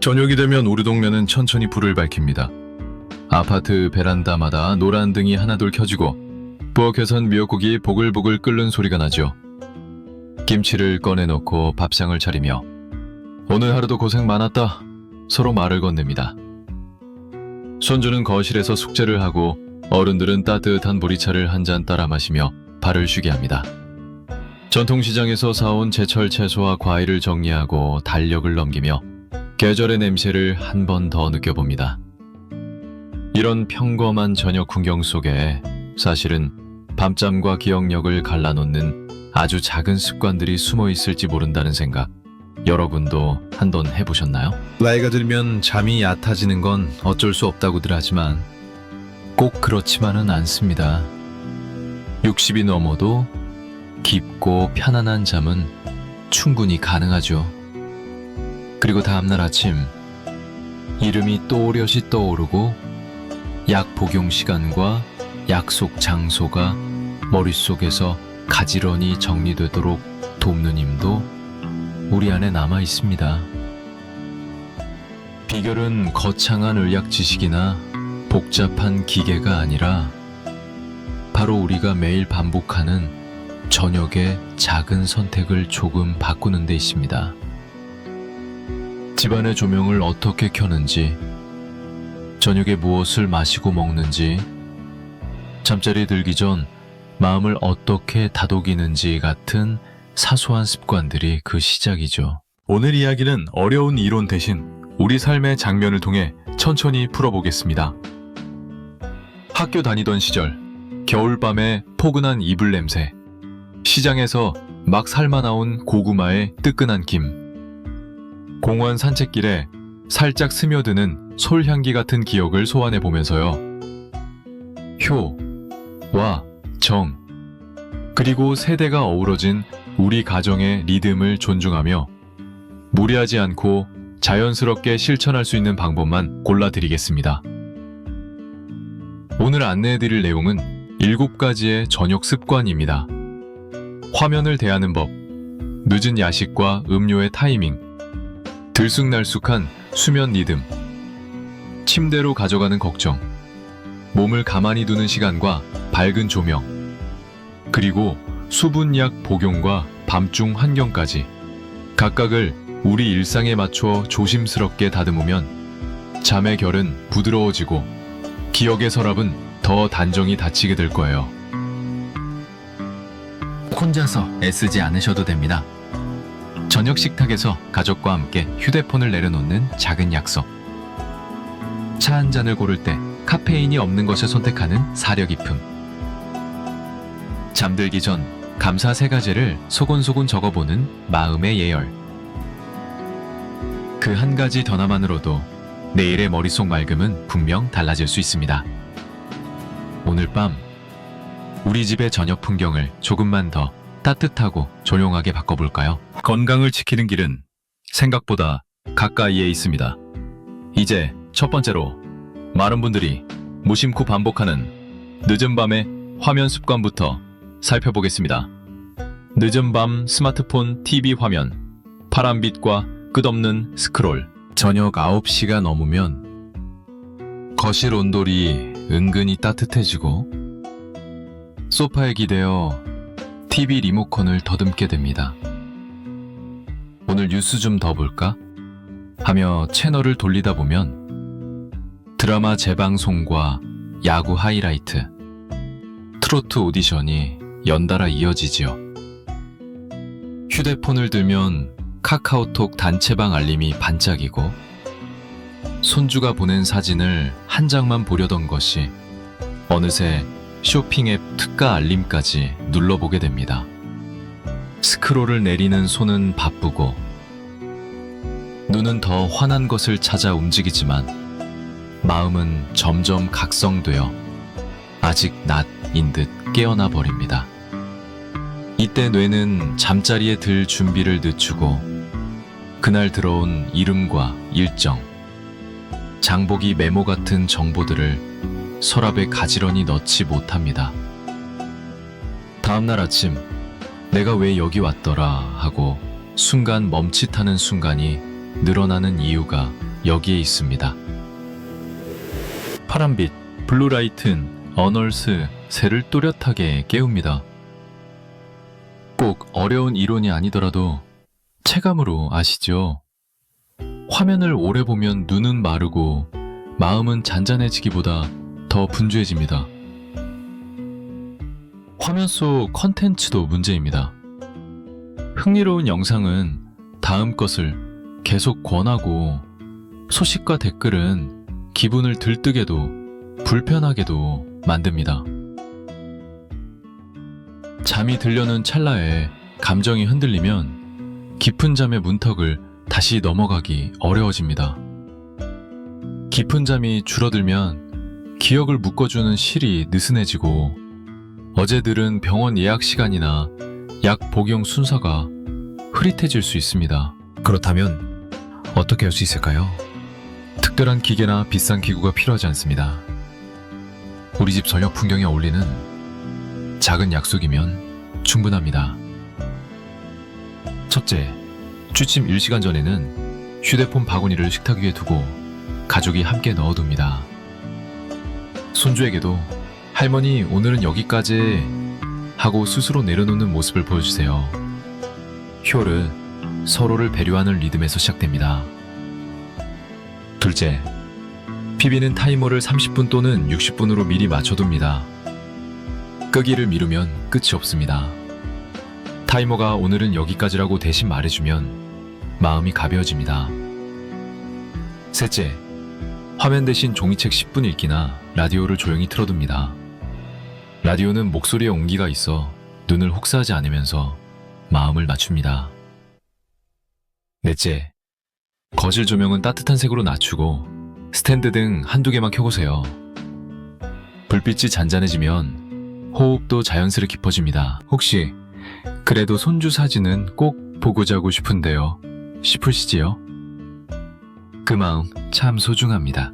저녁이 되면 우리 동네는 천천히 불을 밝힙니다. 아파트 베란다마다 노란 등이 하나둘 켜지고 부엌에선 미역국이 보글보글 끓는 소리가 나죠. 김치를 꺼내놓고 밥상을 차리며 오늘 하루도 고생 많았다 서로 말을 건넵니다. 손주는 거실에서 숙제를 하고 어른들은 따뜻한 보리차를 한 잔 따라 마시며 발을 쉬게 합니다. 전통시장에서 사온 제철 채소와 과일을 정리하고 달력을 넘기며 계절의 냄새를 한 번 더 느껴봅니다. 이런 평범한 저녁 풍경 속에 사실은 밤잠과 기억력을 갈라놓는 아주 작은 습관들이 숨어 있을지 모른다는 생각, 여러분도 한번 해보셨나요? 나이가 들면 잠이 얕아지는 건 어쩔 수 없다고들 하지만 꼭 그렇지만은 않습니다. 60이 넘어도 깊고 편안한 잠은 충분히 가능하죠. 그리고 다음날 아침 이름이 또렷이 떠오르고 약 복용 시간과 약속 장소가 머릿속에서 가지런히 정리되도록 돕는 힘도 우리 안에 남아 있습니다. 비결은 거창한 의학 지식이나 복잡한 기계가 아니라 바로 우리가 매일 반복하는 저녁의 작은 선택을 조금 바꾸는 데 있습니다. 집안의 조명을 어떻게 켜는지, 저녁에 무엇을 마시고 먹는지, 잠자리에 들기 전 마음을 어떻게 다독이는지 같은 사소한 습관들이 그 시작이죠. 오늘 이야기는 어려운 이론 대신 우리 삶의 장면을 통해 천천히 풀어보겠습니다. 학교 다니던 시절, 겨울밤의 포근한 이불 냄새, 시장에서 막 삶아 나온 고구마의 뜨끈한 김, 공원 산책길에 살짝 스며드는 솔향기 같은 기억을 소환해 보면서요. 효, 와, 정, 그리고 세대가 어우러진 우리 가정의 리듬을 존중하며 무리하지 않고 자연스럽게 실천할 수 있는 방법만 골라드리겠습니다. 오늘 안내해드릴 내용은 7가지의 저녁 습관입니다. 화면을 대하는 법, 늦은 야식과 음료의 타이밍, 들쑥날쑥한 수면 리듬, 침대로 가져가는 걱정, 몸을 가만히 두는 시간과 밝은 조명, 그리고 수분약 복용과 밤중 환경까지 각각을 우리 일상에 맞춰 조심스럽게 다듬으면 잠의 결은 부드러워지고 기억의 서랍은 더 단정히 닫히게 될 거예요. 혼자서 애쓰지 않으셔도 됩니다. 저녁 식탁에서 가족과 함께 휴대폰을 내려놓는 작은 약속. 차 한 잔을 고를 때 카페인이 없는 것을 선택하는 사려 깊음. 잠들기 전 감사 3가지를 소곤소곤 적어보는 마음의 예열. 그 한 가지 변화만으로도 내일의 머릿속 맑음은 분명 달라질 수 있습니다. 오늘 밤 우리 집의 저녁 풍경을 조금만 더 따뜻하고 조용하게 바꿔볼까요? 건강을 지키는 길은 생각보다 가까이에 있습니다. 이제 첫 번째로 많은 분들이 무심코 반복하는 늦은 밤의 화면 습관부터 살펴보겠습니다. 늦은 밤 스마트폰 TV 화면, 파란빛과 끝없는 스크롤. 저녁 9시가 넘으면 거실 온돌이 은근히 따뜻해지고 소파에 기대어 TV 리모컨을 더듬게 됩니다. 오늘 뉴스 좀 더 볼까? 하며 채널을 돌리다 보면 드라마 재방송과 야구 하이라이트, 트로트 오디션이 연달아 이어지지요. 휴대폰을 들면 카카오톡 단체방 알림이 반짝이고 손주가 보낸 사진을 한 장만 보려던 것이 어느새 쇼핑앱 특가 알림까지 눌러보게 됩니다. 스크롤을 내리는 손은 바쁘고 눈은 더 환한 것을 찾아 움직이지만 마음은 점점 각성되어 아직 낮인 듯 깨어나 버립니다. 이때 뇌는 잠자리에 들 준비를 늦추고 그날 들어온 이름과 일정, 장보기 메모 같은 정보들을 서랍에 가지런히 넣지 못합니다. 다음날 아침 내가 왜 여기 왔더라 하고 순간 멈칫하는 순간이 늘어나는 이유가 여기에 있습니다. 파란빛, 블루라이튼, 어널스, 새를 또렷하게 깨웁니다. 꼭 어려운 이론이 아니더라도 체감으로 아시죠? 화면을 오래 보면 눈은 마르고 마음은 잔잔해지기보다 더 분주해집니다. 화면 속 컨텐츠도 문제입니다. 흥미로운 영상은 다음 것을 계속 권하고 소식과 댓글은 기분을 들뜨게도 불편하게도 만듭니다. 잠이 들려는 찰나에 감정이 흔들리면 깊은 잠의 문턱을 다시 넘어가기 어려워집니다. 깊은 잠이 줄어들면 기억을 묶어주는 실이 느슨해지고 어제 들은 병원 예약 시간이나 약 복용 순서가 흐릿해질 수 있습니다. 그렇다면 어떻게 할 수 있을까요? 특별한 기계나 비싼 기구가 필요하지 않습니다. 우리 집 저녁 풍경에 어울리는 작은 약속이면 충분합니다. 첫째, 취침 1시간 전에는 휴대폰 바구니를 식탁 위에 두고 가족이 함께 넣어둡니다. 손주에게도 할머니 오늘은 여기까지 하고 스스로 내려놓는 모습을 보여주세요. 효를 서로를 배려하는 리듬에서 시작됩니다. 둘째, PB는 타이머를 30분 또는 60분으로 미리 맞춰둡니다. 끄기를 미루면 끝이 없습니다. 타이머가 오늘은 여기까지라고 대신 말해주면 마음이 가벼워집니다. 셋째, 화면 대신 종이책 10분 읽기나 라디오를 조용히 틀어둡니다. 라디오는 목소리에 온기가 있어 눈을 혹사하지 않으면서 마음을 맞춥니다. 넷째, 거실 조명은 따뜻한 색으로 낮추고 스탠드 등 한두 개만 켜보세요. 불빛이 잔잔해지면 호흡도 자연스레 깊어집니다. 혹시 그래도 손주 사진은 꼭 보고 자고 싶은데요 싶으시지요? 그 마음 참 소중합니다.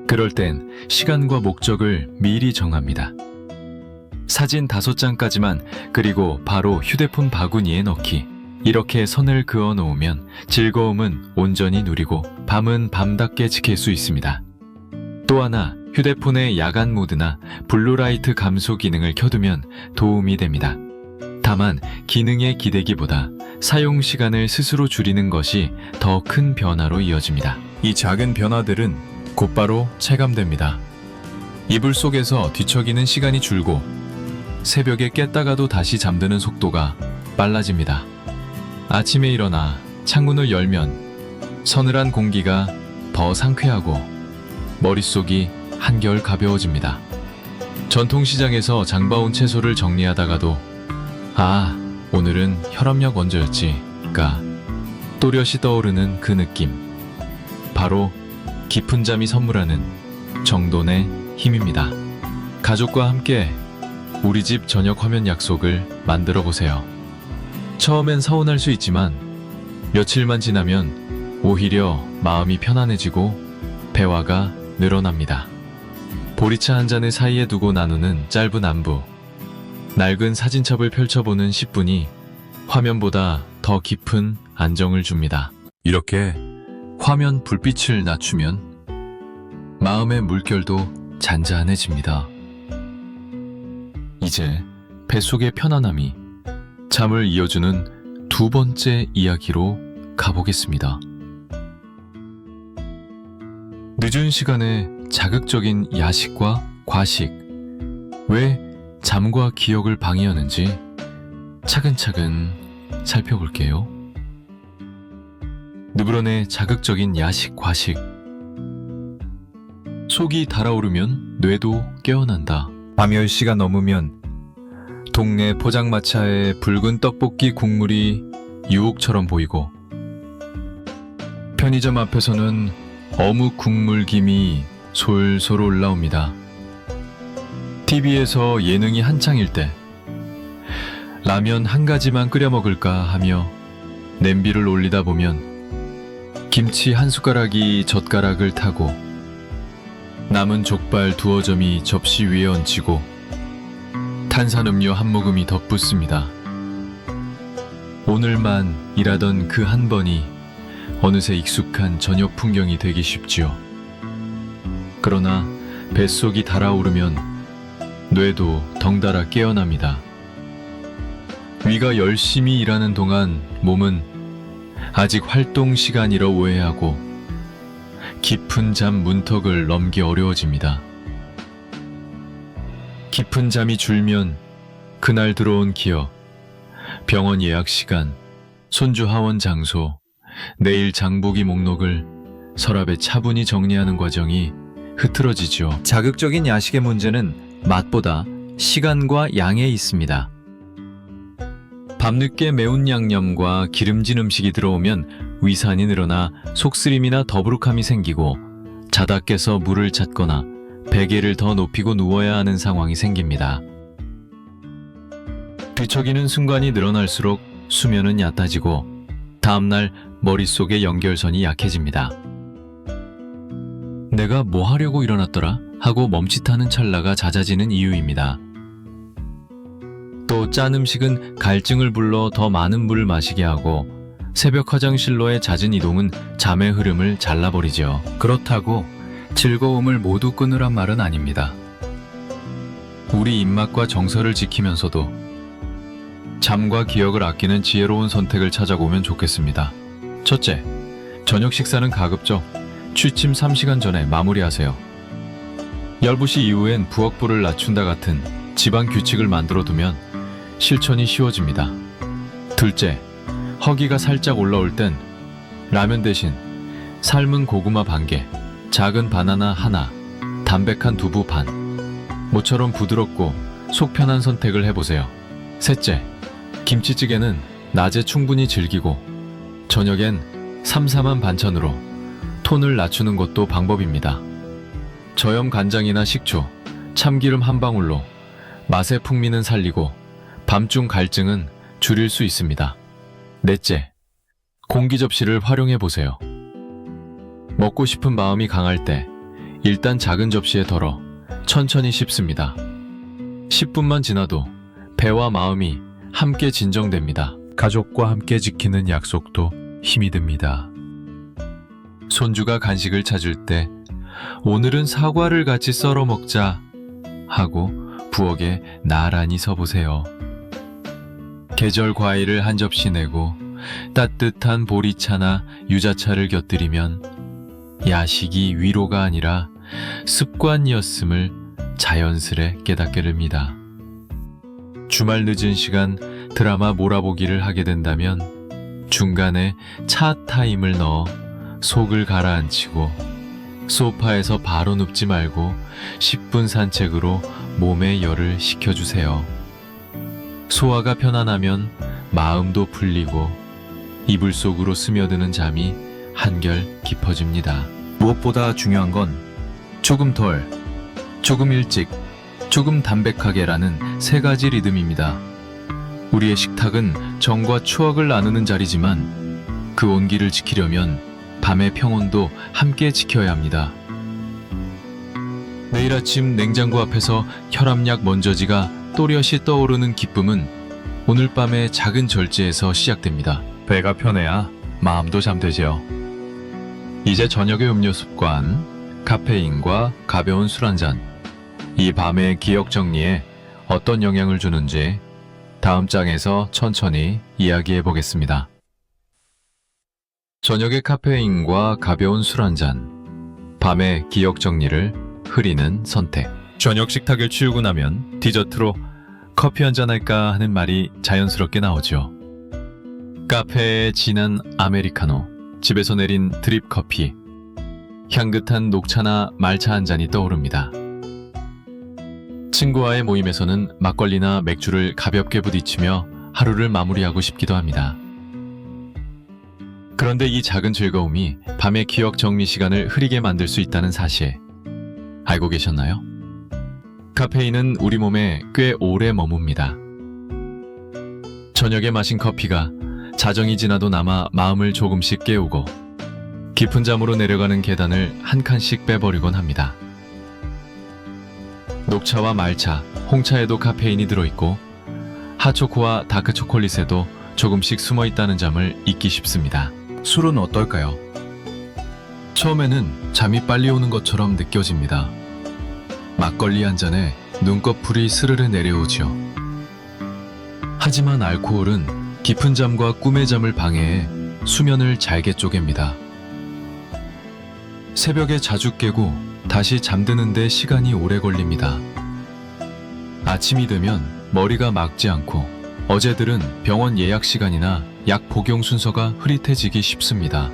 그럴 땐 시간과 목적을 미리 정합니다. 사진 5장까지만, 그리고 바로 휴대폰 바구니에 넣기. 이렇게 선을 그어 놓으면 즐거움은 온전히 누리고 밤은 밤답게 지킬 수 있습니다. 또 하나, 휴대폰의 야간 모드나 블루라이트 감소 기능을 켜두면 도움이 됩니다. 다만 기능에 기대기보다 사용 시간을 스스로 줄이는 것이 더 큰 변화로 이어집니다. 이 작은 변화들은 곧바로 체감됩니다. 이불 속에서 뒤척이는 시간이 줄고 새벽에 깼다가도 다시 잠드는 속도가 빨라집니다. 아침에 일어나 창문을 열면 서늘한 공기가 더 상쾌하고 머릿속이 한결 가벼워집니다. 전통시장에서 장봐온 채소를 정리하다가도 오늘은 혈압약 원저였지가 또렷이 떠오르는 그 느낌. 바로 깊은 잠이 선물하는 정돈의 힘입니다. 가족과 함께 우리 집 저녁 화면 약속을 만들어 보세요. 처음엔 서운할 수 있지만 며칠만 지나면 오히려 마음이 편안해지고 대화가 늘어납니다. 보리차 한 잔을 사이에 두고 나누는 짧은 안부, 낡은 사진첩을 펼쳐보는 10분이 화면보다 더 깊은 안정을 줍니다. 이렇게 화면 불빛을 낮추면 마음의 물결도 잔잔해집니다. 이제 뱃속의 편안함이 잠을 이어주는 두 번째 이야기로 가보겠습니다. 늦은 시간에 자극적인 야식과 과식, 왜 잠과 기억을 방해하는지 차근차근 살펴볼게요. 느브런의 자극적인 야식, 과식. 속이 달아오르면 뇌도 깨어난다. 밤 10시가 넘으면 동네 포장마차의 붉은 떡볶이 국물이 유혹처럼 보이고 편의점 앞에서는 어묵 국물 김이 솔솔 올라옵니다. TV에서 예능이 한창일 때 라면 한 가지만 끓여 먹을까 하며 냄비를 올리다 보면 김치 한 숟가락이 젓가락을 타고 남은 족발 두어 점이 접시 위에 얹히고 탄산음료 한 모금이 덧붙습니다. 오늘만 일하던 그 한 번이 어느새 익숙한 저녁 풍경이 되기 쉽지요. 그러나 뱃속이 달아오르면 뇌도 덩달아 깨어납니다. 위가 열심히 일하는 동안 몸은 아직 활동 시간이라 오해하고 깊은 잠 문턱을 넘기 어려워집니다. 깊은 잠이 줄면 그날 들어온 기억, 병원 예약 시간, 손주 하원 장소, 내일 장보기 목록을 서랍에 차분히 정리하는 과정이 흐트러지죠. 자극적인 야식의 문제는 맛보다 시간과 양에 있습니다. 밤늦게 매운 양념과 기름진 음식이 들어오면 위산이 늘어나 속쓰림이나 더부룩함이 생기고 자다 깨서 물을 찾거나 베개를 더 높이고 누워야 하는 상황이 생깁니다. 뒤척이는 순간이 늘어날수록 수면은 얕아지고 다음날 머릿속의 연결선이 약해집니다. 내가 뭐 하려고 일어났더라? 하고 멈칫하는 찰나가 잦아지는 이유입니다. 또 짠 음식은 갈증을 불러 더 많은 물을 마시게 하고 새벽 화장실로의 잦은 이동은 잠의 흐름을 잘라버리죠. 그렇다고 즐거움을 모두 끊으란 말은 아닙니다. 우리 입맛과 정서를 지키면서도 잠과 기억을 아끼는 지혜로운 선택을 찾아보면 좋겠습니다. 첫째, 저녁 식사는 가급적 취침 3시간 전에 마무리하세요. 12시 이후엔 부엌불을 낮춘다 같은 집안 규칙을 만들어 두면 실천이 쉬워집니다. 둘째, 허기가 살짝 올라올 땐 라면 대신 삶은 고구마 반개, 작은 바나나 하나, 담백한 두부 반, 모처럼 부드럽고 속 편한 선택을 해보세요. 셋째, 김치찌개는 낮에 충분히 즐기고 저녁엔 삼삼한 반찬으로 톤을 낮추는 것도 방법입니다. 저염 간장이나 식초, 참기름 한 방울로 맛의 풍미는 살리고 밤중 갈증은 줄일 수 있습니다. 넷째, 공기 접시를 활용해 보세요. 먹고 싶은 마음이 강할 때 일단 작은 접시에 덜어 천천히 씹습니다. 10분만 지나도 배와 마음이 함께 진정됩니다. 가족과 함께 지키는 약속도 힘이 듭니다. 손주가 간식을 찾을 때 오늘은 사과를 같이 썰어 먹자 하고 부엌에 나란히 서보세요. 계절 과일을 한 접시 내고 따뜻한 보리차나 유자차를 곁들이면 야식이 위로가 아니라 습관이었음을 자연스레 깨닫게 됩니다. 주말 늦은 시간 드라마 몰아보기를 하게 된다면 중간에 차 타임을 넣어 속을 가라앉히고 소파에서 바로 눕지 말고 10분 산책으로 몸의 열을 식혀주세요. 소화가 편안하면 마음도 풀리고 이불 속으로 스며드는 잠이 한결 깊어집니다. 무엇보다 중요한 건 조금 덜, 조금 일찍, 조금 담백하게라는 세 가지 리듬입니다. 우리의 식탁은 정과 추억을 나누는 자리지만 그 온기를 지키려면 밤의 평온도 함께 지켜야 합니다. 내일 아침 냉장고 앞에서 혈압약 먼저지가 또렷이 떠오르는 기쁨은 오늘 밤의 작은 절제에서 시작됩니다. 배가 편해야 마음도 잠들죠. 이제 저녁의 음료 습관, 카페인과 가벼운 술 한잔, 이 밤의 기억 정리에 어떤 영향을 주는지 다음 장에서 천천히 이야기해 보겠습니다. 저녁의 카페인과 가벼운 술 한잔, 밤의 기억 정리를 흐리는 선택. 저녁 식탁을 치우고 나면 디저트로 커피 한잔 할까 하는 말이 자연스럽게 나오죠. 카페의 진한 아메리카노, 집에서 내린 드립 커피, 향긋한 녹차나 말차 한 잔이 떠오릅니다. 친구와의 모임에서는 막걸리나 맥주를 가볍게 부딪히며 하루를 마무리하고 싶기도 합니다. 그런데 이 작은 즐거움이 밤의 기억 정리 시간을 흐리게 만들 수 있다는 사실 알고 계셨나요? 카페인은 우리 몸에 꽤 오래 머뭅니다. 저녁에 마신 커피가 자정이 지나도 남아 마음을 조금씩 깨우고 깊은 잠으로 내려가는 계단을 한 칸씩 빼버리곤 합니다. 녹차와 말차, 홍차에도 카페인이 들어있고 핫초코와 다크초콜릿에도 조금씩 숨어있다는 점을 잊기 쉽습니다. 술은 어떨까요? 처음에는 잠이 빨리 오는 것처럼 느껴집니다. 막걸리 한 잔에 눈꺼풀이 스르르 내려오죠. 하지만 알코올은 깊은 잠과 꿈의 잠을 방해해 수면을 잘게 쪼갭니다. 새벽에 자주 깨고 다시 잠드는데 시간이 오래 걸립니다. 아침이 되면 머리가 맑지 않고 어제들은 병원 예약 시간이나 약 복용 순서가 흐릿해지기 쉽습니다.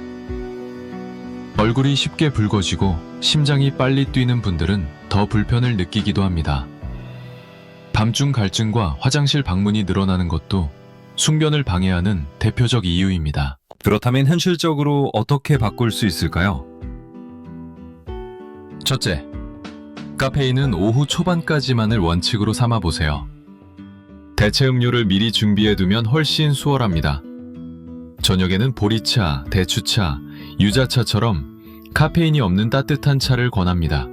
얼굴이 쉽게 붉어지고 심장이 빨리 뛰는 분들은 더 불편을 느끼기도 합니다. 밤중 갈증과 화장실 방문이 늘어나는 것도 숙면을 방해하는 대표적 이유입니다. 그렇다면 현실적으로 어떻게 바꿀 수 있을까요? 첫째, 카페인은 오후 초반까지만을 원칙으로 삼아보세요. 대체 음료를 미리 준비해두면 훨씬 수월합니다. 저녁에는 보리차, 대추차, 유자차처럼 카페인이 없는 따뜻한 차를 권합니다.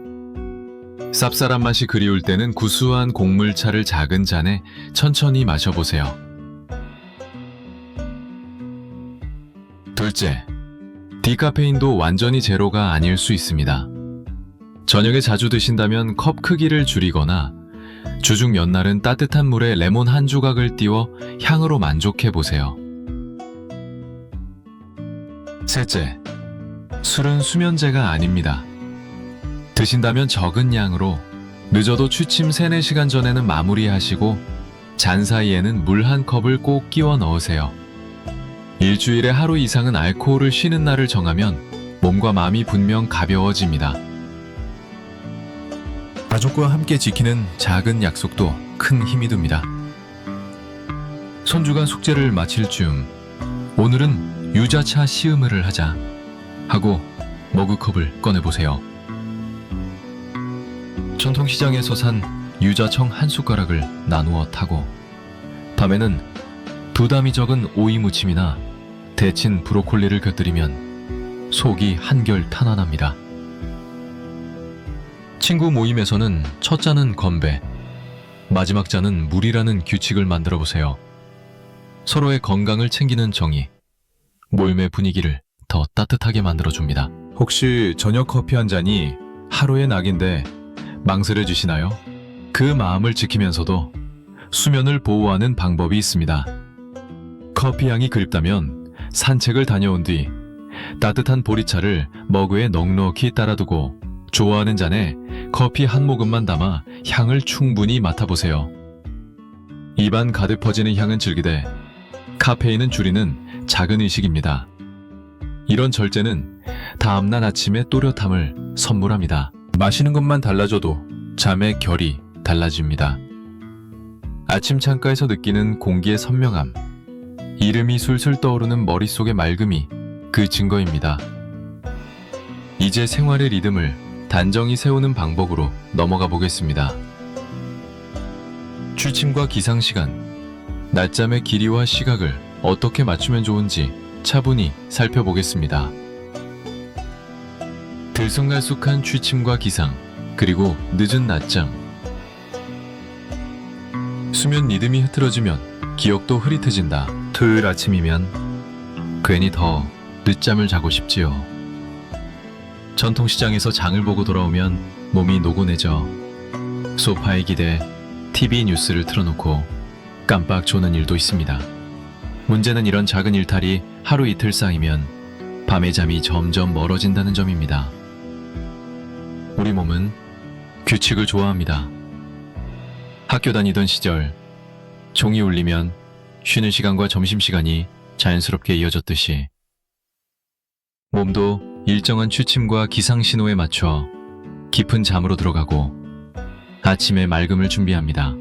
쌉쌀한 맛이 그리울 때는 구수한 곡물차를 작은 잔에 천천히 마셔보세요. 둘째, 디카페인도 완전히 제로가 아닐 수 있습니다. 저녁에 자주 드신다면 컵 크기를 줄이거나 주중 연날은 따뜻한 물에 레몬 한 조각을 띄워 향으로 만족해보세요. 셋째, 술은 수면제가 아닙니다. 드신다면 적은 양으로 늦어도 취침 3-4시간 전에는 마무리하시고 잔 사이에는 물 한 컵을 꼭 끼워 넣으세요. 일주일에 하루 이상은 알코올을 쉬는 날을 정하면 몸과 마음이 분명 가벼워집니다. 가족과 함께 지키는 작은 약속도 큰 힘이 됩니다. 손주가 숙제를 마칠 즈음 오늘은 유자차 시음을 하자 하고 머그컵을 꺼내보세요. 전통시장에서 산 유자청 한 숟가락을 나누어 타고 밤에는 부담이 적은 오이 무침이나 데친 브로콜리를 곁들이면 속이 한결 탄환합니다. 친구 모임에서는 첫 잔은 건배, 마지막 잔은 물이라는 규칙을 만들어 보세요. 서로의 건강을 챙기는 정의, 모임의 분위기를 더 따뜻하게 만들어줍니다. 혹시 저녁 커피 한 잔이 하루의 낙인데 망설여지시나요? 그 마음을 지키면서도 수면을 보호하는 방법이 있습니다. 커피 향이 그립다면 산책을 다녀온 뒤 따뜻한 보리차를 머그에 넉넉히 따라두고 좋아하는 잔에 커피 한 모금만 담아 향을 충분히 맡아보세요. 입안 가득 퍼지는 향은 즐기되 카페인은 줄이는 작은 의식입니다. 이런 절제는 다음날 아침의 또렷함을 선물합니다. 마시는 것만 달라져도 잠의 결이 달라집니다. 아침 창가에서 느끼는 공기의 선명함, 이름이 술술 떠오르는 머릿속의 맑음이 그 증거입니다. 이제 생활의 리듬을 단정히 세우는 방법으로 넘어가 보겠습니다. 취침과 기상시간, 낮잠의 길이와 시각을 어떻게 맞추면 좋은지 차분히 살펴보겠습니다. 들쑥날쑥한 취침과 기상, 그리고 늦은 낮잠. 수면 리듬이 흐트러지면 기억도 흐릿해진다. 토요일 아침이면 괜히 더 늦잠을 자고 싶지요. 전통시장에서 장을 보고 돌아오면 몸이 노곤해져 소파에 기대 TV 뉴스를 틀어놓고 깜빡 조는 일도 있습니다. 문제는 이런 작은 일탈이 하루 이틀 쌓이면 밤의 잠이 점점 멀어진다는 점입니다. 우리 몸은 규칙을 좋아합니다. 학교 다니던 시절 종이 울리면 쉬는 시간과 점심시간이 자연스럽게 이어졌듯이 몸도 일정한 취침과 기상 신호에 맞춰 깊은 잠으로 들어가고 아침의 맑음을 준비합니다.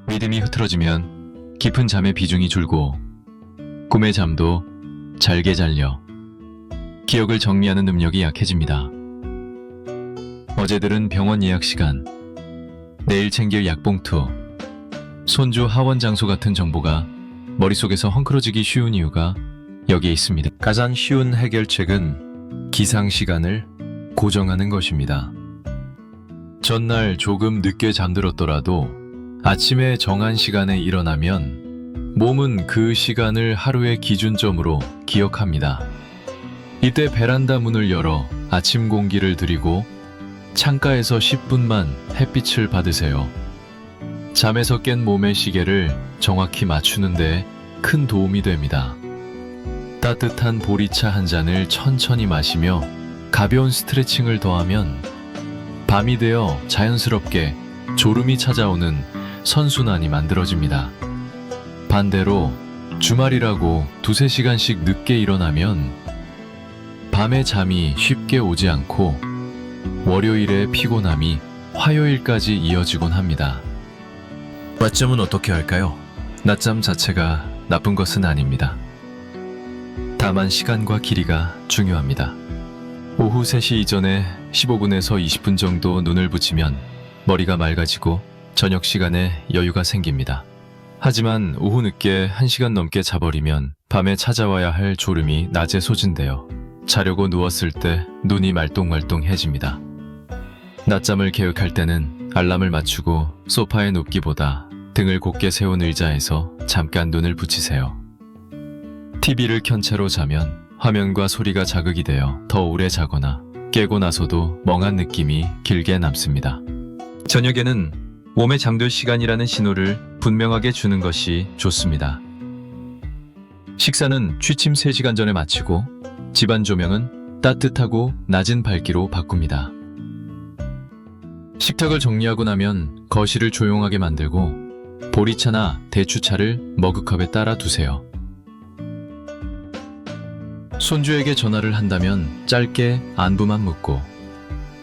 리듬이 흐트러지면 깊은 잠의 비중이 줄고 꿈의 잠도 잘게 잘려 기억을 정리하는 능력이 약해집니다. 어제들은 병원 예약 시간, 내일 챙길 약봉투, 손주 하원 장소 같은 정보가 머릿속에서 헝클어지기 쉬운 이유가 여기에 있습니다. 가장 쉬운 해결책은 기상 시간을 고정하는 것입니다. 전날 조금 늦게 잠들었더라도 아침에 정한 시간에 일어나면 몸은 그 시간을 하루의 기준점으로 기억합니다. 이때 베란다 문을 열어 아침 공기를 들이고 창가에서 10분만 햇빛을 받으세요. 잠에서 깬 몸의 시계를 정확히 맞추는 데 큰 도움이 됩니다. 따뜻한 보리차 한 잔을 천천히 마시며 가벼운 스트레칭을 더하면 밤이 되어 자연스럽게 졸음이 찾아오는 선순환이 만들어집니다. 반대로 주말이라고 2~3시간씩 늦게 일어나면 밤에 잠이 쉽게 오지 않고 월요일의 피곤함이 화요일까지 이어지곤 합니다. 낮잠은 어떻게 할까요? 낮잠 자체가 나쁜 것은 아닙니다. 다만 시간과 길이가 중요합니다. 오후 3시 이전에 15분에서 20분 정도 눈을 붙이면 머리가 맑아지고 저녁 시간에 여유가 생깁니다. 하지만 오후 늦게 1시간 넘게 자버리면 밤에 찾아와야 할 졸음이 낮에 소진되어 자려고 누웠을 때 눈이 말똥말똥해집니다. 낮잠을 계획할 때는 알람을 맞추고 소파에 눕기보다 등을 곧게 세운 의자에서 잠깐 눈을 붙이세요. TV를 켠 채로 자면 화면과 소리가 자극이 되어 더 오래 자거나 깨고 나서도 멍한 느낌이 길게 남습니다. 저녁에는 몸에 잠들 시간이라는 신호를 분명하게 주는 것이 좋습니다. 식사는 취침 3시간 전에 마치고 집안 조명은 따뜻하고 낮은 밝기로 바꿉니다. 식탁을 정리하고 나면 거실을 조용하게 만들고 보리차나 대추차를 머그컵에 따라 두세요. 손주에게 전화를 한다면 짧게 안부만 묻고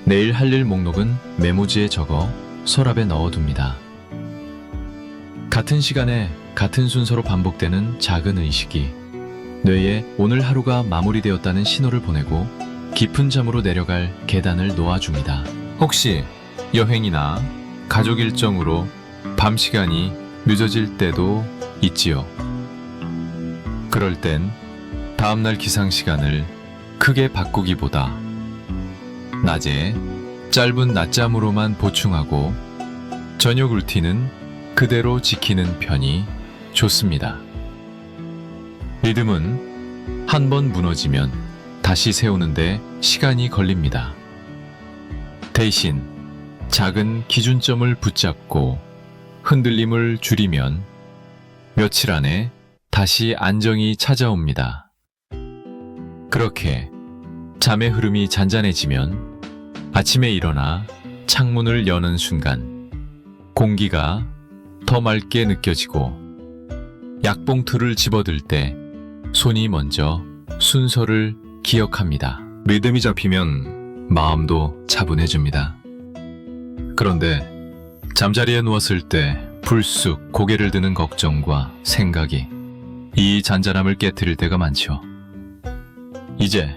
내일 할 일 목록은 메모지에 적어 서랍에 넣어둡니다. 같은 시간에 같은 순서로 반복되는 작은 의식이 뇌에 오늘 하루가 마무리되었다는 신호를 보내고 깊은 잠으로 내려갈 계단을 놓아줍니다. 혹시 여행이나 가족 일정으로 밤 시간이 늦어질 때도 있지요. 그럴 땐 다음날 기상 시간을 크게 바꾸기보다 낮에 짧은 낮잠으로만 보충하고 저녁 루틴은 그대로 지키는 편이 좋습니다. 리듬은 한 번 무너지면 다시 세우는데 시간이 걸립니다. 대신 작은 기준점을 붙잡고 흔들림을 줄이면 며칠 안에 다시 안정이 찾아옵니다. 그렇게 잠의 흐름이 잔잔해지면 아침에 일어나 창문을 여는 순간 공기가 더 맑게 느껴지고 약봉투를 집어들 때 손이 먼저 순서를 기억합니다. 리듬이 잡히면 마음도 차분해집니다. 그런데 잠자리에 누웠을 때 불쑥 고개를 드는 걱정과 생각이 이 잔잔함을 깨트릴 때가 많죠. 이제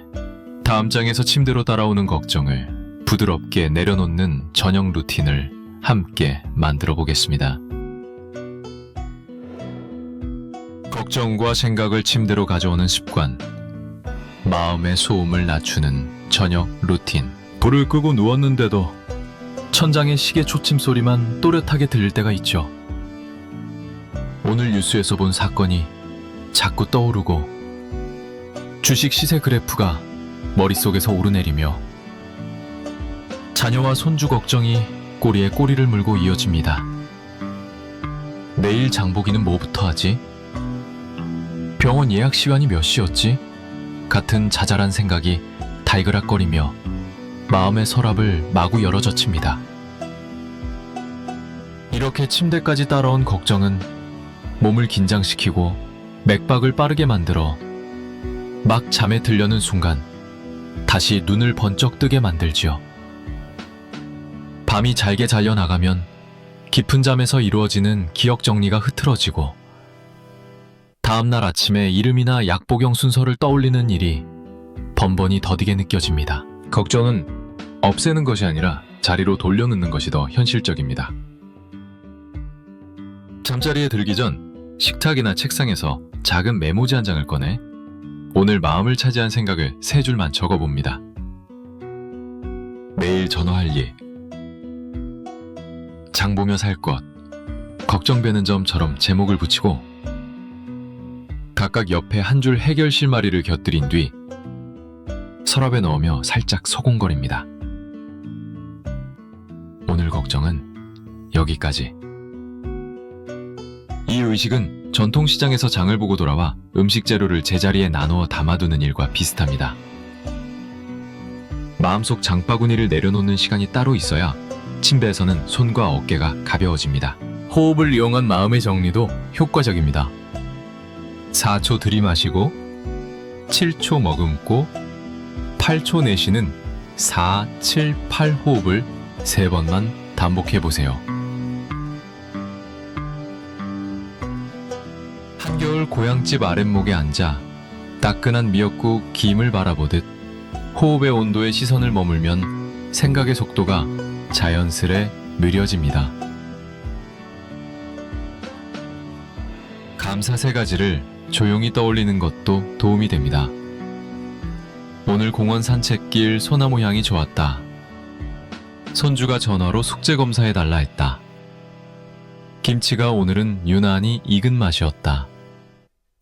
다음 장에서 침대로 따라오는 걱정을 부드럽게 내려놓는 저녁 루틴을 함께 만들어 보겠습니다. 걱정과 생각을 침대로 가져오는 습관, 마음의 소음을 낮추는 저녁 루틴. 불을 끄고 누웠는데도 천장의 시계 초침 소리만 또렷하게 들릴 때가 있죠. 오늘 뉴스에서 본 사건이 자꾸 떠오르고 주식 시세 그래프가 머릿속에서 오르내리며 자녀와 손주 걱정이 꼬리에 꼬리를 물고 이어집니다. 내일 장보기는 뭐부터 하지? 병원 예약 시간이 몇 시였지? 같은 자잘한 생각이 달그락거리며 마음의 서랍을 마구 열어젖힙니다. 이렇게 침대까지 따라온 걱정은 몸을 긴장시키고 맥박을 빠르게 만들어 막 잠에 들려는 순간 다시 눈을 번쩍 뜨게 만들지요. 밤이 잘게 잘려나가면 깊은 잠에서 이루어지는 기억 정리가 흐트러지고 다음날 아침에 이름이나 약 복용 순서를 떠올리는 일이 번번이 더디게 느껴집니다. 걱정은 없애는 것이 아니라 자리로 돌려놓는 것이 더 현실적입니다. 잠자리에 들기 전 식탁이나 책상에서 작은 메모지 한 장을 꺼내 오늘 마음을 차지한 생각을 3줄만 적어봅니다. 내일 전화할 일, 장 보며 살 것, 걱정되는 점처럼 제목을 붙이고 각각 옆에 한 줄 해결 실마리를 곁들인 뒤 서랍에 넣으며 살짝 서공거립니다. 오늘 걱정은 여기까지. 이 의식은 전통시장에서 장을 보고 돌아와 음식 재료를 제자리에 나누어 담아두는 일과 비슷합니다. 마음속 장바구니를 내려놓는 시간이 따로 있어야 침대에서는 손과 어깨가 가벼워집니다. 호흡을 이용한 마음의 정리도 효과적입니다. 4초 들이마시고 7초 머금고 8초 내쉬는 4, 7, 8 호흡을 3번만 반복해보세요. 한겨울 고향집 아랫목에 앉아 따끈한 미역국 김을 바라보듯 호흡의 온도에 시선을 머물면 생각의 속도가 자연스레 느려집니다. 감사 3가지를 조용히 떠올리는 것도 도움이 됩니다. 오늘 공원 산책길 소나무 향이 좋았다. 손주가 전화로 숙제 검사해달라 했다. 김치가 오늘은 유난히 익은 맛이었다.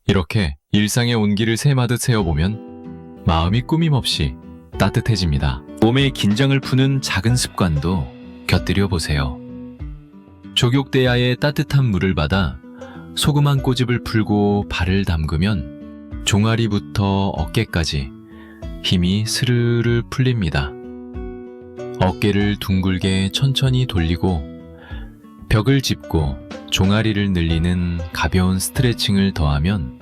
이렇게 일상의 온기를 셈하듯 세어보면 마음이 꾸밈없이 따뜻해집니다. 몸의 긴장을 푸는 작은 습관도 곁들여 보세요. 족욕대야에 따뜻한 물을 받아 소금 한 꼬집을 풀고 발을 담그면 종아리부터 어깨까지 힘이 스르르 풀립니다. 어깨를 둥글게 천천히 돌리고 벽을 짚고 종아리를 늘리는 가벼운 스트레칭을 더하면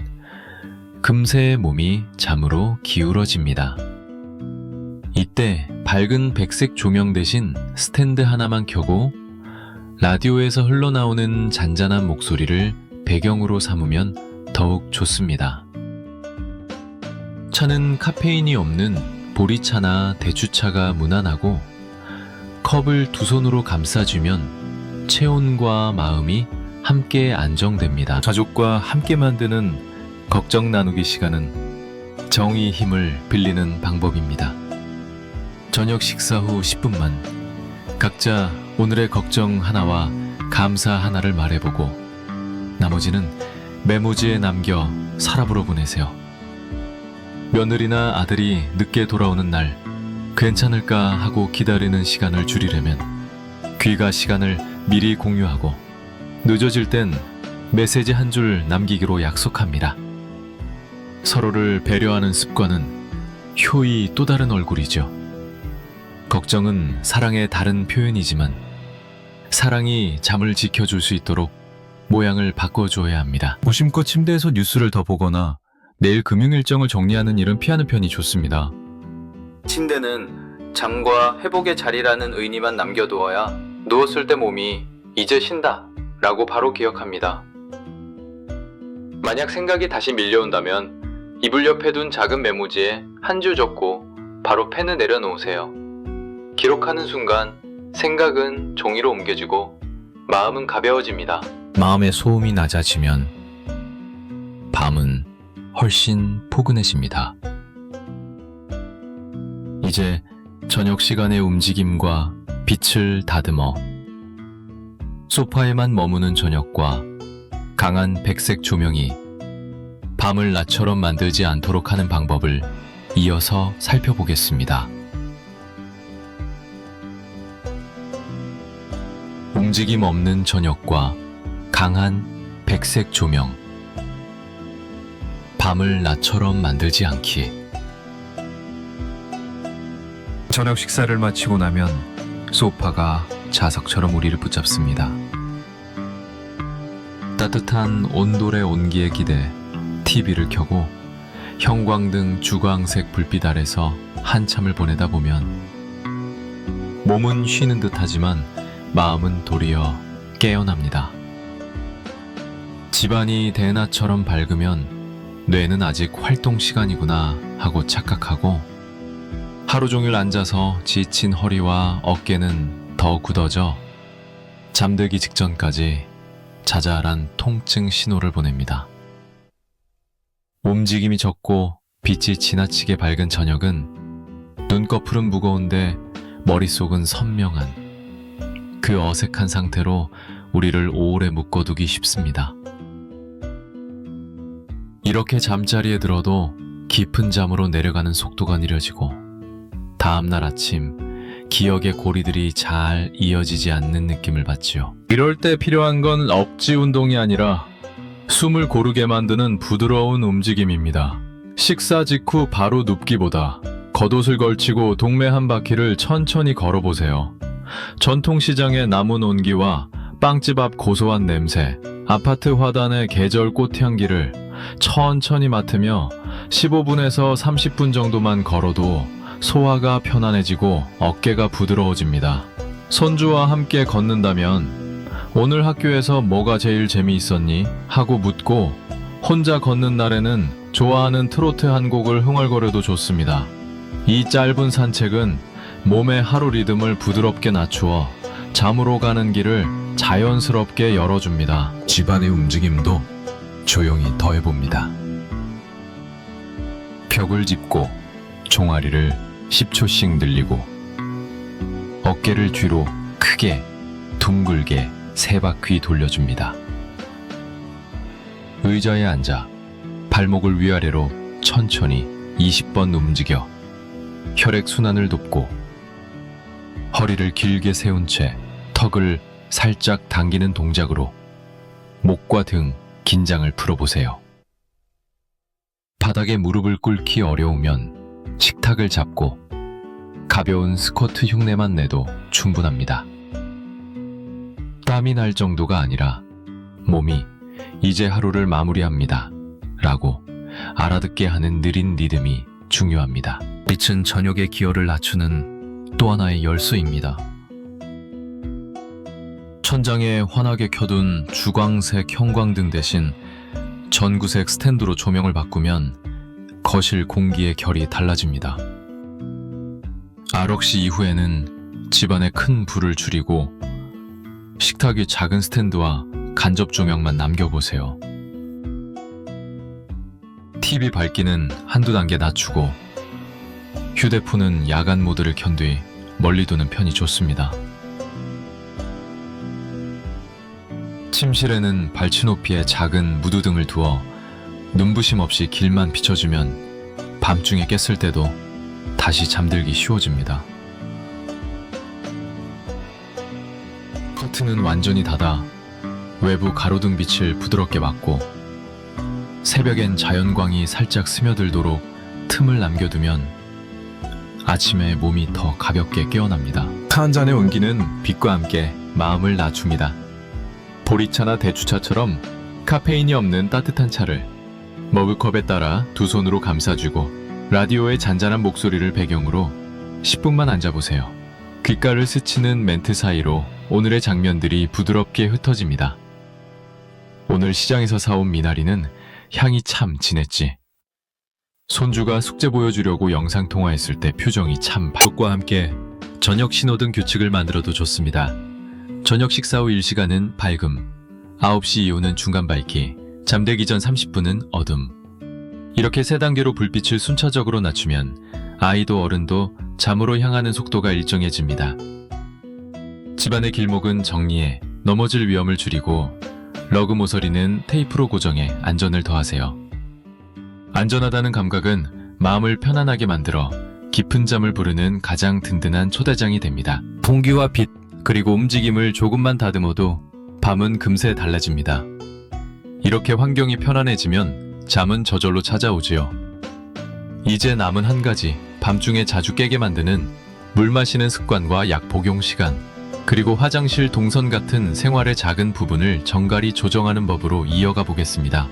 금세 몸이 잠으로 기울어집니다. 이때 밝은 백색 조명 대신 스탠드 하나만 켜고 라디오에서 흘러나오는 잔잔한 목소리를 배경으로 삼으면 더욱 좋습니다. 차는 카페인이 없는 보리차나 대추차가 무난하고 컵을 두 손으로 감싸주면 체온과 마음이 함께 안정됩니다. 가족과 함께 만드는 걱정 나누기 시간은 정의 힘을 빌리는 방법입니다. 저녁 식사 후 10분만 각자 오늘의 걱정 하나와 감사 하나를 말해보고 나머지는 메모지에 남겨 서랍으로 보내세요. 며느리나 아들이 늦게 돌아오는 날 괜찮을까 하고 기다리는 시간을 줄이려면 귀가 시간을 미리 공유하고 늦어질 땐 메시지 한 줄 남기기로 약속합니다. 서로를 배려하는 습관은 효의 또 다른 얼굴이죠. 걱정은 사랑의 다른 표현이지만 사랑이 잠을 지켜줄 수 있도록 모양을 바꿔줘야 합니다. 무심코 침대에서 뉴스를 더 보거나 내일 금융 일정을 정리하는 일은 피하는 편이 좋습니다. 침대는 잠과 회복의 자리라는 의미만 남겨두어야 누웠을 때 몸이 이제 쉰다 라고 바로 기억합니다. 만약 생각이 다시 밀려온다면 이불 옆에 둔 작은 메모지에 한 줄 적고 바로 펜을 내려놓으세요. 기록하는 순간 생각은 종이로 옮겨지고 마음은 가벼워집니다. 마음의 소음이 낮아지면 밤은 훨씬 포근해집니다. 이제 저녁 시간의 움직임과 빛을 다듬어 소파에만 머무는 저녁과 강한 백색 조명이 밤을 낮처럼 만들지 않도록 하는 방법을 이어서 살펴보겠습니다. 움직임 없는 저녁과 강한 백색 조명. 밤을 낮처럼 만들지 않기. 저녁 식사를 마치고 나면 소파가 자석처럼 우리를 붙잡습니다. 따뜻한 온돌의 온기에 기대 TV를 켜고 형광등 주광색 불빛 아래서 한참을 보내다 보면 몸은 쉬는 듯하지만 마음은 도리어 깨어납니다. 집안이 대낮처럼 밝으면 뇌는 아직 활동 시간이구나 하고 착각하고 하루 종일 앉아서 지친 허리와 어깨는 더 굳어져 잠들기 직전까지 자잘한 통증 신호를 보냅니다. 움직임이 적고 빛이 지나치게 밝은 저녁은 눈꺼풀은 무거운데 머릿속은 선명한 그 어색한 상태로 우리를 오래 묶어두기 쉽습니다. 이렇게 잠자리에 들어도 깊은 잠으로 내려가는 속도가 느려지고 다음날 아침 기억의 고리들이 잘 이어지지 않는 느낌을 받지요. 이럴 때 필요한 건 억지 운동이 아니라 숨을 고르게 만드는 부드러운 움직임입니다. 식사 직후 바로 눕기보다 겉옷을 걸치고 동네 한 바퀴를 천천히 걸어보세요. 전통시장의 남은 온기와 빵집 앞 고소한 냄새, 아파트 화단의 계절 꽃향기를 천천히 맡으며 15분에서 30분 정도만 걸어도 소화가 편안해지고 어깨가 부드러워집니다. 손주와 함께 걷는다면 오늘 학교에서 뭐가 제일 재미있었니? 하고 묻고 혼자 걷는 날에는 좋아하는 트로트 한 곡을 흥얼거려도 좋습니다. 이 짧은 산책은 몸의 하루 리듬을 부드럽게 낮추어 잠으로 가는 길을 자연스럽게 열어줍니다. 집안의 움직임도 조용히 더해봅니다. 벽을 짚고 종아리를 10초씩 늘리고 어깨를 뒤로 크게 둥글게 3바퀴 돌려줍니다. 의자에 앉아 발목을 위아래로 천천히 20번 움직여 혈액순환을 돕고 허리를 길게 세운 채 턱을 살짝 당기는 동작으로 목과 등 긴장을 풀어보세요. 바닥에 무릎을 꿇기 어려우면 식탁을 잡고 가벼운 스쿼트 흉내만 내도 충분합니다. 땀이 날 정도가 아니라 몸이 이제 하루를 마무리합니다 라고 알아듣게 하는 느린 리듬이 중요합니다. 빛은 저녁의 기혈을 낮추는 또 하나의 열쇠입니다. 천장에 환하게 켜둔 주광색 형광등 대신 전구색 스탠드로 조명을 바꾸면 거실 공기의 결이 달라집니다. 아럭시 이후에는 집안에 큰 불을 줄이고 식탁 위 작은 스탠드와 간접 조명만 남겨보세요. TV 밝기는 한두 단계 낮추고 휴대폰은 야간 모드를 켠 뒤 멀리 두는 편이 좋습니다. 침실에는 발치 높이의 작은 무드등을 두어 눈부심 없이 길만 비춰주면 밤중에 깼을 때도 다시 잠들기 쉬워집니다. 커튼은 완전히 닫아 외부 가로등 빛을 부드럽게 막고 새벽엔 자연광이 살짝 스며들도록 틈을 남겨두면 아침에 몸이 더 가볍게 깨어납니다. 한 잔의 온기는 빛과 함께 마음을 낮춥니다. 보리차나 대추차처럼 카페인이 없는 따뜻한 차를 머그컵에 따라 두 손으로 감싸주고 라디오의 잔잔한 목소리를 배경으로 10분만 앉아보세요. 귓가를 스치는 멘트 사이로 오늘의 장면들이 부드럽게 흩어집니다. 오늘 시장에서 사온 미나리는 향이 참 진했지. 손주가 숙제 보여주려고 영상통화했을 때 표정이 참 가족과 함께 저녁 신호등 규칙을 만들어도 좋습니다. 저녁 식사 후 1시간은 밝음, 9시 이후는 중간 밝기, 잠들기 전 30분은 어둠. 이렇게 3단계로 불빛을 순차적으로 낮추면 아이도 어른도 잠으로 향하는 속도가 일정해집니다. 집안의 길목은 정리해 넘어질 위험을 줄이고 러그 모서리는 테이프로 고정해 안전을 더하세요. 안전하다는 감각은 마음을 편안하게 만들어 깊은 잠을 부르는 가장 든든한 초대장이 됩니다. 공기와 빛, 그리고 움직임을 조금만 다듬어도 밤은 금세 달라집니다. 이렇게 환경이 편안해지면 잠은 저절로 찾아오지요. 이제 남은 한 가지, 밤중에 자주 깨게 만드는 물 마시는 습관과 약 복용 시간, 그리고 화장실 동선 같은 생활의 작은 부분을 정갈히 조정하는 법으로 이어가 보겠습니다.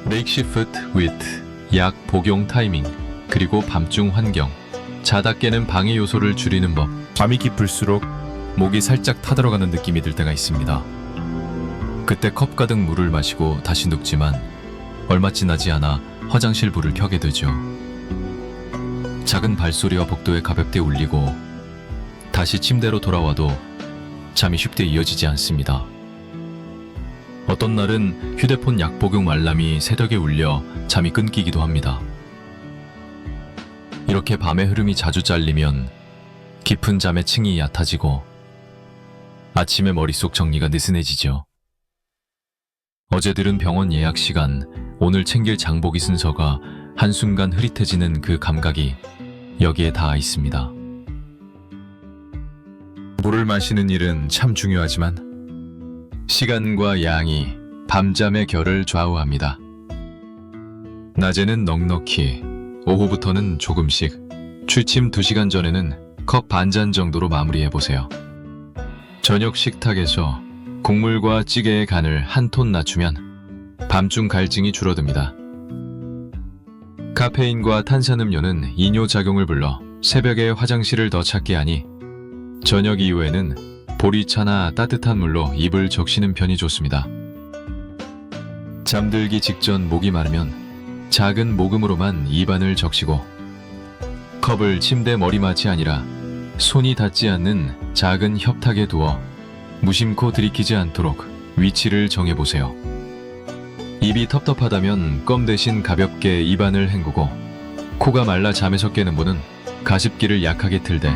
Makeshift with 약 복용 타이밍, 그리고 밤중 환경, 자다 깨는 방해 요소를 줄이는 법. 밤이 깊을수록 목이 살짝 타들어가는 느낌이 들 때가 있습니다. 그때 컵 가득 물을 마시고 다시 눕지만 얼마 지나지 않아 화장실 불을 켜게 되죠. 작은 발소리와 복도에 가볍게 울리고 다시 침대로 돌아와도 잠이 쉽게 이어지지 않습니다. 어떤 날은 휴대폰 약 복용 알람이 새벽에 울려 잠이 끊기기도 합니다. 이렇게 밤의 흐름이 자주 잘리면 깊은 잠의 층이 얕아지고 아침에 머릿속 정리가 느슨해지죠. 어제 들은 병원 예약 시간, 오늘 챙길 장보기 순서가 한순간 흐릿해지는 그 감각이 여기에 닿아 있습니다. 물을 마시는 일은 참 중요하지만 시간과 양이 밤잠의 결을 좌우합니다. 낮에는 넉넉히, 오후부터는 조금씩, 취침 2시간 전에는 컵 반잔 정도로 마무리해보세요. 저녁 식탁에서 국물과 찌개의 간을 한 톤 낮추면 밤중 갈증이 줄어듭니다. 카페인과 탄산음료는 이뇨작용을 불러 새벽에 화장실을 더 찾게 하니 저녁 이후에는 보리차나 따뜻한 물로 입을 적시는 편이 좋습니다. 잠들기 직전 목이 마르면 작은 모금으로만 입안을 적시고 컵을 침대 머리맡이 아니라 손이 닿지 않는 작은 협탁에 두어 무심코 들이키지 않도록 위치를 정해보세요. 입이 텁텁하다면 껌 대신 가볍게 입안을 헹구고 코가 말라 잠에서 깨는 분은 가습기를 약하게 틀되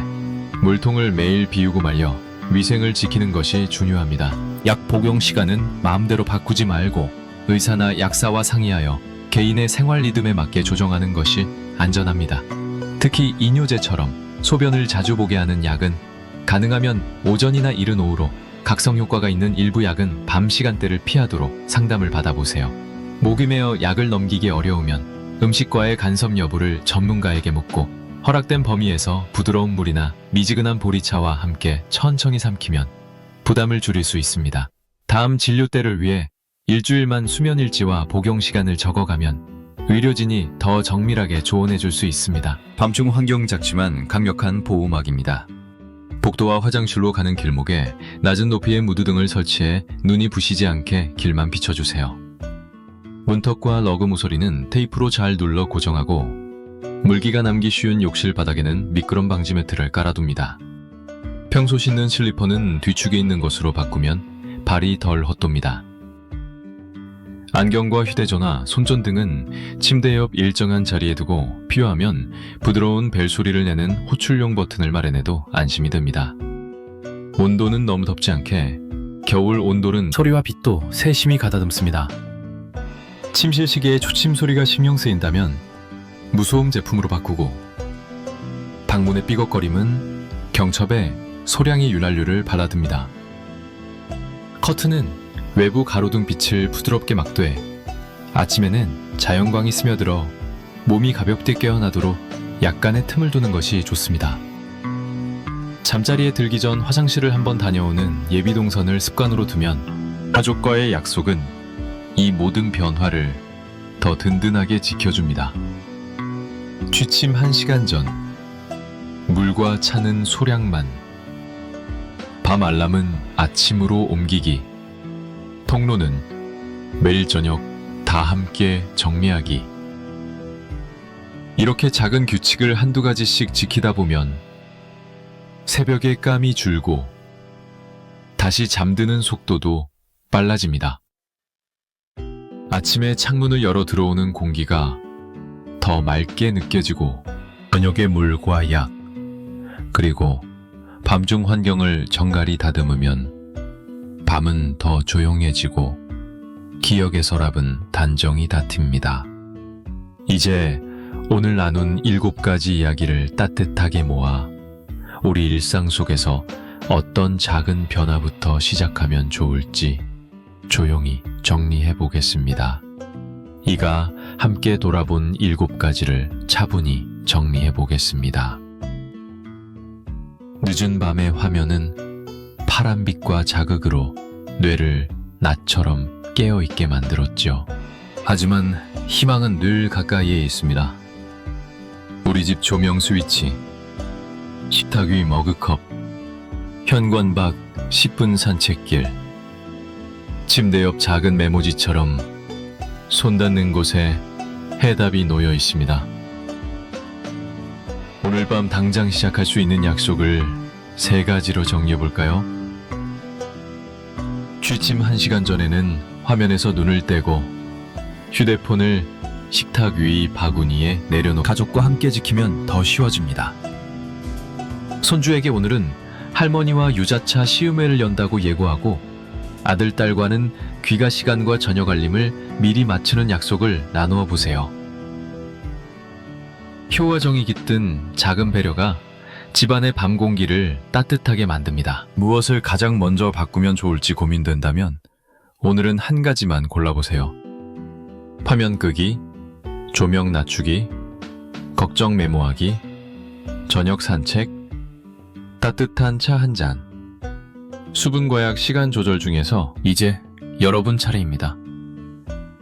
물통을 매일 비우고 말려 위생을 지키는 것이 중요합니다. 약 복용 시간은 마음대로 바꾸지 말고 의사나 약사와 상의하여 개인의 생활 리듬에 맞게 조정하는 것이 안전합니다. 특히 이뇨제처럼 소변을 자주 보게 하는 약은 가능하면 오전이나 이른 오후로, 각성 효과가 있는 일부 약은 밤 시간대를 피하도록 상담을 받아보세요. 목이 메어 약을 넘기기 어려우면 음식과의 간섭 여부를 전문가에게 묻고 허락된 범위에서 부드러운 물이나 미지근한 보리차와 함께 천천히 삼키면 부담을 줄일 수 있습니다. 다음 진료 때를 위해 일주일만 수면 일지와 복용 시간을 적어가면 의료진이 더 정밀하게 조언해 줄 수 있습니다. 밤중 환경 작지만 강력한 보호막입니다. 복도와 화장실로 가는 길목에 낮은 높이의 무드등을 설치해 눈이 부시지 않게 길만 비춰주세요. 문턱과 러그 모서리는 테이프로 잘 눌러 고정하고 물기가 남기 쉬운 욕실 바닥에는 미끄럼 방지 매트를 깔아둡니다. 평소 신는 슬리퍼는 뒤축에 있는 것으로 바꾸면 발이 덜 헛돕니다. 안경과 휴대전화, 손전등은 침대 옆 일정한 자리에 두고 필요하면 부드러운 벨소리를 내는 호출용 버튼을 마련해도 안심이 됩니다. 온도는 너무 덥지 않게, 겨울 온돌은 소리와 빛도 세심히 가다듬습니다. 침실 시계의 초침 소리가 신경 쓰인다면 무소음 제품으로 바꾸고, 방문의 삐걱거림은 경첩에 소량의 윤활유를 발라둡니다. 커튼은 외부 가로등 빛을 부드럽게 막되 아침에는 자연광이 스며들어 몸이 가볍게 깨어나도록 약간의 틈을 두는 것이 좋습니다. 잠자리에 들기 전 화장실을 한번 다녀오는 예비동선을 습관으로 두면 가족과의 약속은 이 모든 변화를 더 든든하게 지켜줍니다. 취침 1시간 전, 물과 차는 소량만, 밤 알람은 아침으로 옮기기, 통로는 매일 저녁 다 함께 정리하기. 이렇게 작은 규칙을 한두 가지씩 지키다 보면 새벽에 깜이 줄고 다시 잠드는 속도도 빨라집니다. 아침에 창문을 열어 들어오는 공기가 더 맑게 느껴지고 저녁에 물과 약, 그리고 밤중 환경을 정갈히 다듬으면 밤은 더 조용해지고 기억의 서랍은 단정히 닫힙니다. 이제 오늘 나눈 7가지 이야기를 따뜻하게 모아 우리 일상 속에서 어떤 작은 변화부터 시작하면 좋을지 조용히 정리해 보겠습니다. 이가 함께 돌아본 7가지를 차분히 정리해 보겠습니다. 늦은 밤의 화면은 파란빛과 자극으로 뇌를 낮처럼 깨어있게 만들었죠. 하지만 희망은 늘 가까이에 있습니다. 우리 집 조명 스위치, 식탁 위 머그컵, 현관 밖 10분 산책길, 침대 옆 작은 메모지처럼 손 닿는 곳에 해답이 놓여 있습니다. 오늘 밤 당장 시작할 수 있는 약속을 3가지로 정리해볼까요? 취침 1시간 전에는 화면에서 눈을 떼고 휴대폰을 식탁 위 바구니에 내려놓고 가족과 함께 지키면 더 쉬워집니다. 손주에게 오늘은 할머니와 유자차 시음회를 연다고 예고하고 아들, 딸과는 귀가 시간과 저녁 알림을 미리 맞추는 약속을 나누어 보세요. 효와 정이 깃든 작은 배려가 집안의 밤 공기를 따뜻하게 만듭니다. 무엇을 가장 먼저 바꾸면 좋을지 고민된다면 오늘은 한 가지만 골라보세요. 화면 끄기, 조명 낮추기, 걱정 메모하기, 저녁 산책, 따뜻한 차 한 잔. 수분 과약 시간 조절 중에서 이제 여러분 차례입니다.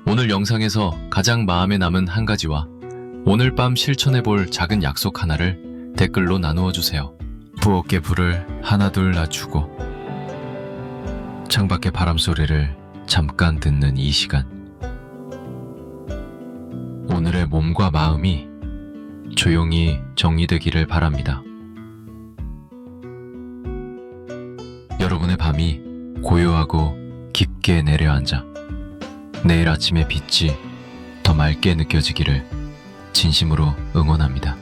오늘 영상에서 가장 마음에 남은 한 가지와 오늘 밤 실천해볼 작은 약속 하나를 댓글로 나누어 주세요. 부엌의 불을 하나둘 낮추고 창밖의 바람 소리를 잠깐 듣는 이 시간. 오늘의 몸과 마음이 조용히 정리되기를 바랍니다. 여러분의 밤이 고요하고 깊게 내려앉아 내일 아침의 빛이 더 맑게 느껴지기를 진심으로 응원합니다.